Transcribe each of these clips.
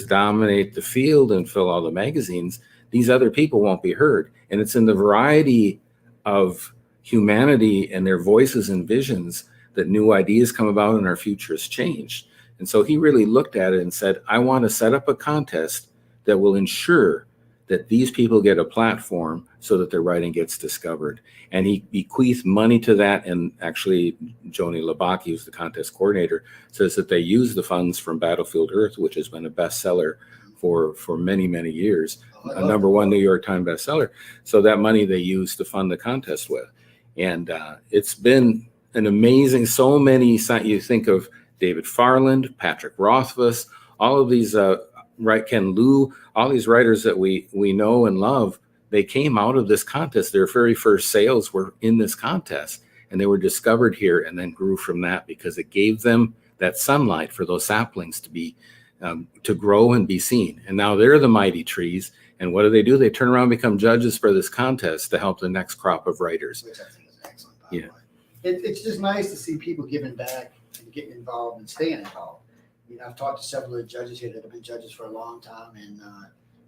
dominate the field and fill all the magazines, these other people won't be heard. And it's in the variety of humanity and their voices and visions that new ideas come about and our future is changed. And so he really looked at it and said, I want to set up a contest that will ensure that these people get a platform so that their writing gets discovered. And he bequeathed money to that. And actually, Joni Labaki, who's the contest coordinator, says that they use the funds from Battlefield Earth, which has been a bestseller for many, many years, a #1 New York Times bestseller. So that money they use to fund the contest with. And it's been an amazing, so many, you think of David Farland, Patrick Rothfuss, all of these, Ken Liu, all these writers that we know and love, they came out of this contest. Their very first sales were in this contest, and they were discovered here and then grew from that because it gave them that sunlight for those saplings to be, to grow and be seen. And now they're the mighty trees. And what do? They turn around and become judges for this contest to help the next crop of writers. Which I think is excellent, by the way. It's just nice to see people giving back and getting involved and staying involved. I've talked to several of the judges here that have been judges for a long time, and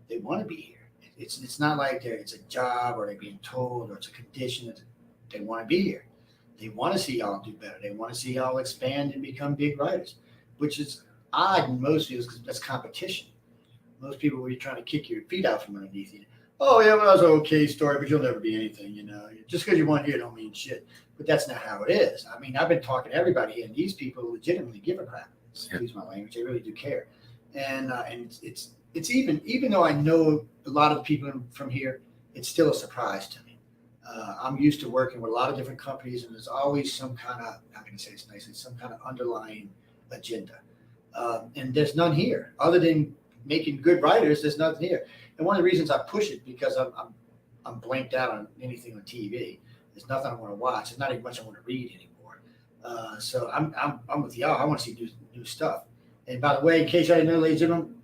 they want to be here. It's not like it's a job or they're being told or it's a condition that they want to be here. They want to see y'all do better. They want to see y'all expand and become big writers, which is odd in most fields because that's competition. Most people, where you're trying to kick your feet out from underneath you. Oh, yeah, well, that was an okay story, but you'll never be anything, Just because you want here don't mean shit. But that's not how it is. I mean, I've been talking to everybody here, and these people legitimately give a crap. Excuse my language. They really do care. And it's even though I know a lot of the people from here, it's still a surprise to me. I'm used to working with a lot of different companies, and there's always some kind of, how can I say this nicely, some kind of underlying agenda. And there's none here. Other than making good writers, there's nothing here. And one of the reasons I push it, because I'm blanked out on anything on TV. There's nothing I want to watch. There's not even much I want to read anymore. So I'm with y'all. I want to see new stuff. And by the way, in case I didn't know, ladies and gentlemen,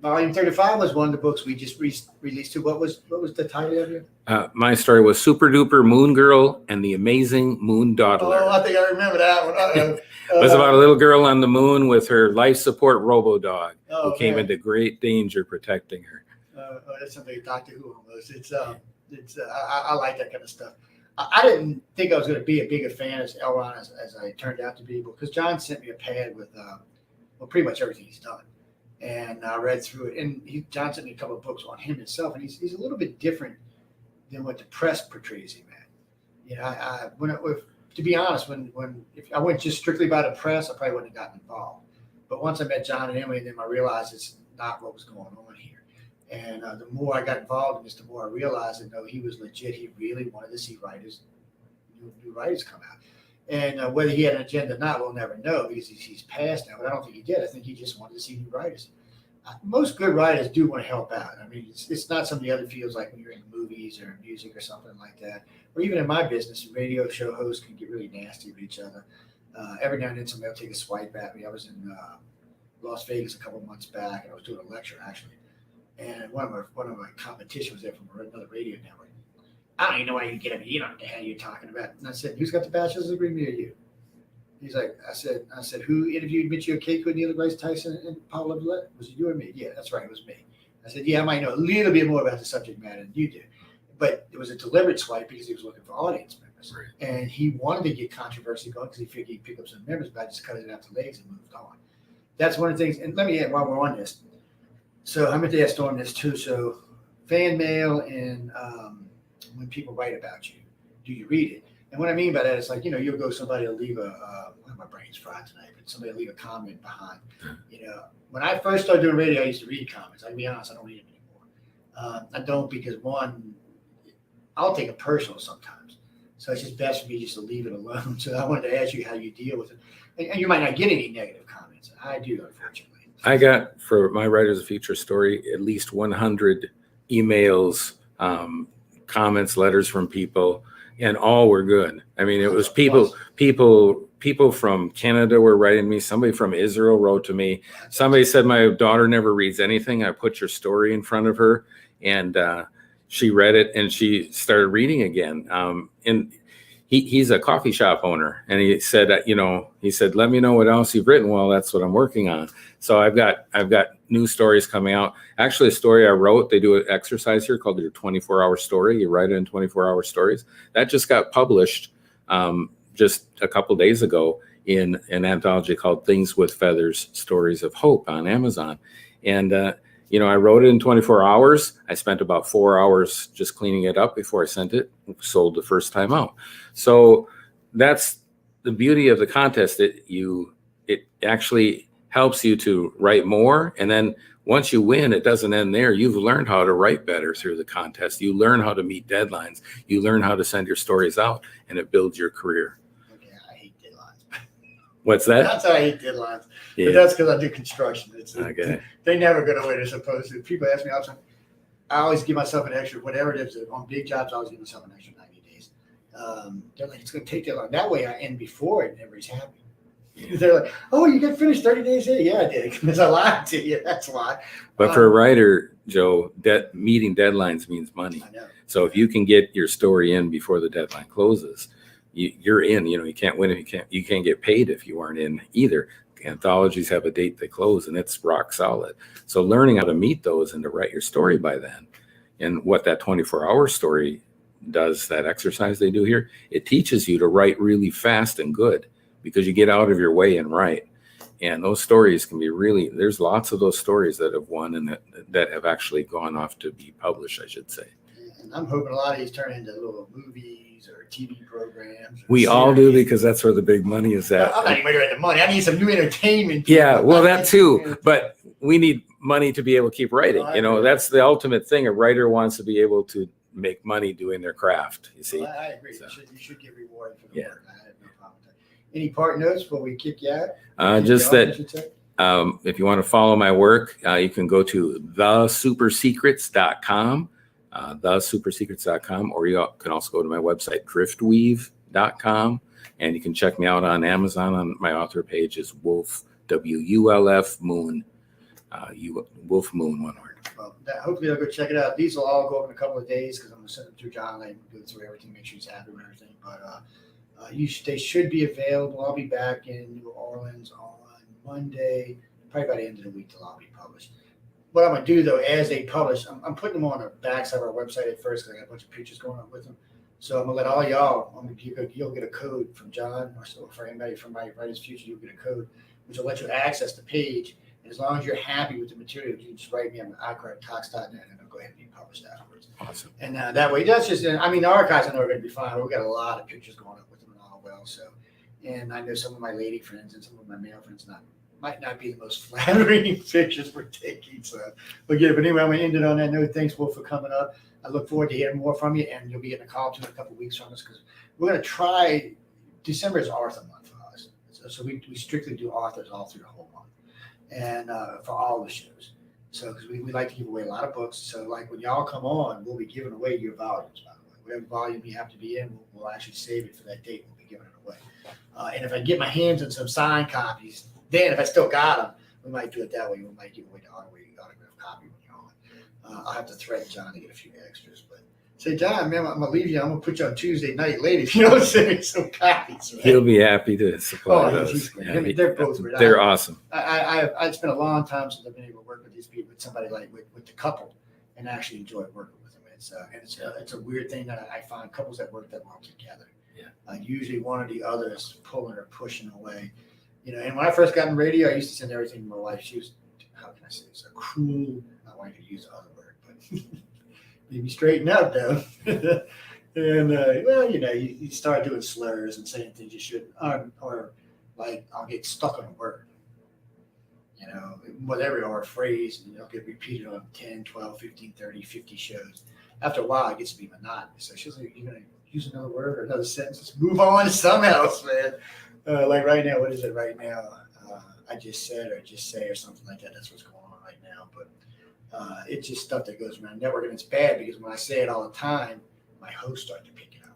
Volume 35 was one of the books we just released too. What was the title of it? My story was Super Duper Moon Girl and the Amazing Moon Dawdler. Oh, I think I remember that one. It was about a little girl on the moon with her life support robo-dog who came into great danger protecting her. That's something Doctor Who almost. I like that kind of stuff. I didn't think I was going to be a bigger fan as Elron as I turned out to be, because John sent me a pad with pretty much everything he's done. And I read through it. And John sent me a couple of books on him himself. And he's a little bit different than what the press portrays him at. To be honest, if I went just strictly by the press, I probably wouldn't have gotten involved. But once I met John and Emily, then I realized it's not what was going on here. And the more I got involved in this, the more I realized that, no, he was legit. He really wanted to see new writers come out. And whether he had an agenda or not, we'll never know, because he's passed now. But I don't think he did. I think he just wanted to see new writers. Most good writers do want to help out. I mean, it's not some of the other fields like when you're in movies or music or something like that. Or even in my business, radio show hosts can get really nasty with each other. Every now and then somebody will take a swipe at me. I was in Las Vegas a couple of months back, and I was doing a lecture, actually. And one of my competition was there from another radio network. I don't even know why you get up. You don't know what the hell you're talking about. And I said, who's got the bachelor's degree, me or you? He's like, I said, who interviewed Mitchell Keiko, Neil deGrasse Tyson, and Paul Levillette? Was it you or me? Yeah, that's right, it was me. I said, yeah, I might know a little bit more about the subject matter than you do. But it was a deliberate swipe because he was looking for audience members. Right. And he wanted to get controversy going because he figured he'd pick up some members, but I just cut it out to legs and moved on. That's one of the things. And let me add, while we're on this, so I meant to ask Storm this too. So fan mail and when people write about you, do you read it? And what I mean by that is, like, you'll go, somebody will leave my brain's fried tonight, but somebody will leave a comment behind. When I first started doing radio, I used to read comments. I'll be honest, I don't read them anymore. I don't, because one, I'll take it personal sometimes. So it's just best for me just to leave it alone. So I wanted to ask you how you deal with it. And you might not get any negative comments. I do, unfortunately. I got, for my Writers of Future story, at least 100 emails, comments, letters from people, and all were good. I mean, it was people from Canada were writing me. Somebody from Israel wrote to me. Somebody said, my daughter never reads anything. I put your story in front of her, and she read it, and she started reading again. And he's a coffee shop owner, and he said, let me know what else you've written. Well, that's what I'm working on. So I've got new stories coming out. Actually, a story I wrote, they do an exercise here called your 24-hour story. You write it in 24-hour stories. That just got published just a couple days ago in an anthology called Things with Feathers, Stories of Hope on Amazon. And, I wrote it in 24 hours. I spent about 4 hours just cleaning it up before I sent it. Sold the first time out. So that's the beauty of the contest. It actually helps you to write more. And then once you win, it doesn't end there. You've learned how to write better through the contest. You learn how to meet deadlines. You learn how to send your stories out, and it builds your career. Okay, I hate deadlines. What's that? That's why I hate deadlines. Yeah. But that's because I do construction. Okay. They never go the way they're supposed to. People ask me all the time. I always give myself an extra, whatever it is. On big jobs, I always give myself an extra 90 days. They're like, it's going to take that long. That way I end before it and everybody's happy. They're like, oh, you got finished 30 days in? Yeah, I did. Because I lied to you. That's why. But for a writer, Joe, meeting deadlines means money. I know. So if you can get your story in before the deadline closes, you're in. You can't win if you can't get paid if you aren't in either. Anthologies have a date they close, and it's rock solid. So learning how to meet those and to write your story by then, and what that 24-hour story does, that exercise they do here, it teaches you to write really fast and good because you get out of your way and write. And those stories can be there's lots of those stories that have won and that have actually gone off to be published, I should say. And I'm hoping a lot of these turn into little movies or TV programs. We all do, because that's where the big money is at. I'm not even worried about the money. I need some new entertainment. Yeah, well, that too. But we need money to be able to keep writing. That's the ultimate thing. A writer wants to be able to make money doing their craft, you see. Well, I agree. So. You should get rewarded for the work. I have no problem with that. Any part notes before we kick you out? Just that if you want to follow my work, you can go to thesupersecrets.com. thesupersecrets.com, or you can also go to my website, driftweave.com, and you can check me out on Amazon. On my author page is Wulf, WULF Moon, Wulf Moon, one word. Well, hopefully I'll go check it out. These will all go up in a couple of days because I'm going to send them through John and go through everything, make sure he's happy with everything. But they should be available. I'll be back in New Orleans on Monday, probably by the end of the week till I'll be published. What I'm going to do, though, as they publish, I'm putting them on the backside of our website at first because I got a bunch of pictures going on with them. So I'm going to let all y'all, you'll get a code from John, or for anybody from my Writer's Future, you'll get a code, which will let you access the page. And as long as you're happy with the material, you can just write me on icrafttalks.net and it'll go ahead and be published afterwards. Awesome. And that way, that's just, the archives I know are going to be fine. We've got a lot of pictures going up with them and all well. So, and I know some of my lady friends and some of my male friends might not be the most flattering pictures we're taking. So, but anyway, I'm going to end it on that note. Thanks, Wolf, for coming up. I look forward to hearing more from you, and you'll be getting a call in a couple of weeks from us because we're going to try. December is Author Month for us, so we strictly do authors all through the whole month, and for all the shows. So because we like to give away a lot of books. So like when y'all come on, we'll be giving away your volumes. By the way, whatever volume you have to be in, we'll actually save it for that date. We'll be giving it away. And if I get my hands on some signed copies, then if I still got them, we might do it that way. We might give away the autographed copy when you're on. I'll have to threaten John to get a few extras, but say, John, man, I'm gonna leave you. I'm gonna put you on Tuesday night late if you don't send me some copies. Right? He'll be happy to supply those. They're both great. They're awesome. It's been a long time since I've been able to work with these people, with somebody like with the couple, and actually enjoy working with them. It's a weird thing that I find couples that work that well together. Yeah. Usually one or the other is pulling or pushing away. And when I first got in radio, I used to send everything to my wife. She was, how can I say this, a cruel, I wanted to use the other word, but maybe straighten up though. And, you start doing slurs and saying things you shouldn't, or like I'll get stuck on a word, whatever, or a phrase, and it'll get repeated on 10, 12, 15, 30, 50 shows. After a while, it gets to be monotonous. So she's like, you're going to use another word or another sentence, let's move on to something else, man. Like right now, what is it right now? I just said, or just say, or something like that. That's what's going on right now. But it's just stuff that goes around network, and it's bad because when I say it all the time, my hosts start to pick it up,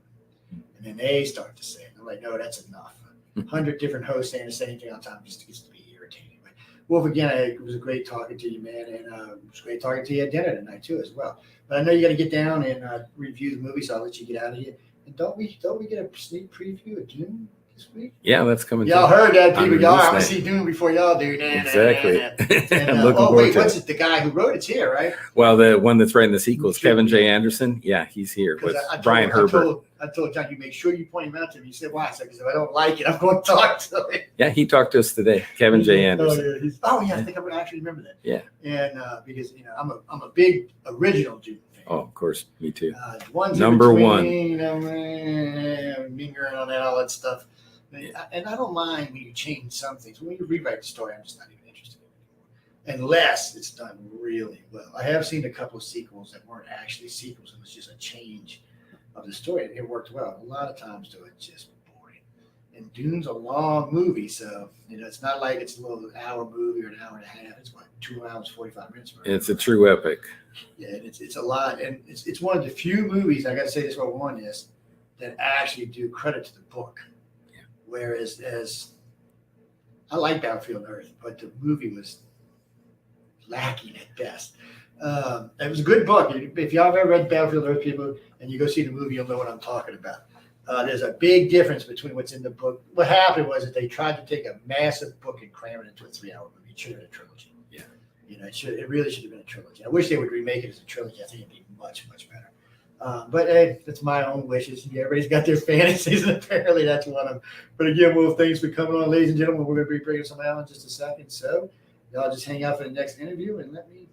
and then they start to say it. I'm like, no, that's enough. 100 different hosts saying the same thing all the time just gets to be irritating. But Wolf, again, it was great talking to you, man, and it was great talking to you at dinner tonight too, as well. But I know you got to get down and review the movie, so I'll let you get out of here. And don't we get a sneak preview of Dune this week? Yeah, that's coming. Y'all heard that, people. On Y'all, release I'm gonna night. see Dune before y'all do. Exactly. And, I'm looking oh forward wait, to what's it. it? The guy who wrote it's here, right? Well, the one that's writing the sequels, Should Kevin be. J. Anderson. Yeah, he's here 'Cause with I told- Brian Herbert. I told John, you make sure you point him out to me. He said, why? I said, because if I don't like it, I'm going to talk to him. Yeah, he talked to us today. Kevin J. Anderson. Oh yeah, I think I'm going to actually remember that. Yeah. And because I'm a big original Dune fan. Oh, of course, me too. The ones Number in one. between, lingering on that, all that stuff. And I don't mind when you change some things. When you rewrite the story, I'm just not even interested in it anymore. Unless it's done really well. I have seen a couple of sequels that weren't actually sequels. It was just a change of the story. It worked well. A lot of times, though, it's just boring. And Dune's a long movie, so it's not like it's a little hour movie or an hour and a half. It's what, 2 hours, 45 minutes. It's a true epic. Yeah, it's a lot, and it's one of the few movies. I got to say this: what one is that actually do credit to the book. Yeah. Whereas, I like Battlefield Earth, but the movie was lacking at best. It was a good book. If y'all have ever read Battlefield Earth, people, and you go see the movie, you'll know what I'm talking about. There's a big difference between what's in the book. What happened was that they tried to take a massive book and cram it into a 3-hour movie. It should have been a trilogy. Yeah. It really should have been a trilogy. I wish they would remake it as a trilogy. I think it'd be much, much better. But hey, that's my own wishes. Everybody's got their fantasies, and apparently that's one of them. But again, Wolf, thanks for coming on, ladies and gentlemen. We're going to be bringing some out in just a second. So y'all just hang out for the next interview and let me